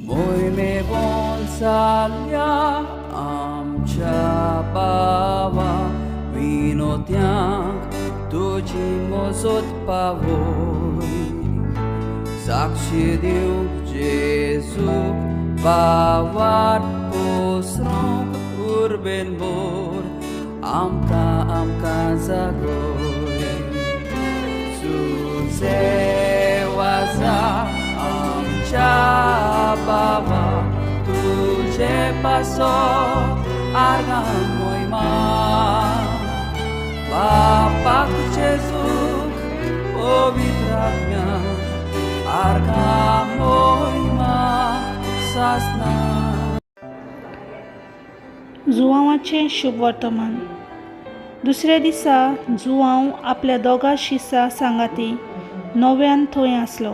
मोहिमेवरून चालल्या आमच्या पावा विनोत्यांक तुजी मोजत पावोय साक्षी दिवंक जेजूक पावार पोसरूंक उर्बेन बोर आमकां जागोय तुझे वाजा आमच्या बाबा तुझे पासो आर्गां मोहिमा बापाक जेजूक पवित्र आत्म्या आर्गां मोहिमा सासना. जुवांवाचें शुभ वर्तमान. दुसऱ्या दिसा जुवांव आपल्या दोगा शिसा सांगाती नव्यान थंय आसलो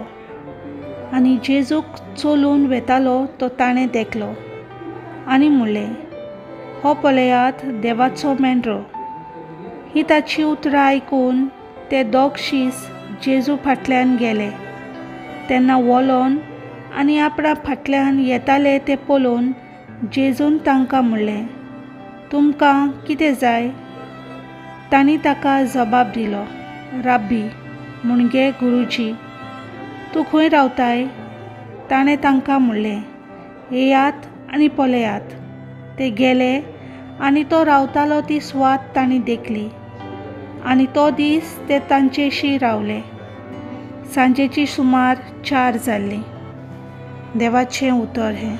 आनी जेजूक चलून वेतालो तो ताणें देखलो आनी म्हणलें, हो पळयात देवाचो मेंढरो. ही ताची उतरां आयकून ते दोग शीस जेजू फाटल्यान गेले. तेन्ना वलोन आनी आपणा फाटल्यान येताले ते पळोवन जेजून तांकां म्हणलें, तुमकां कितें जाय? तांणी ताका जबाब दिलो, राब्बी म्हणजे गुरुजी, तूं खंय रावताय? ताणें तांकां म्हणलें, येयात आनी पळयात. ते गेले आनी तो रावतालो ती सुवात तांणी देखली आनी तो दीस ते तांचेशी रावले. सांजेची सुमार 4 जाल्ली. देवाचें उतर हें.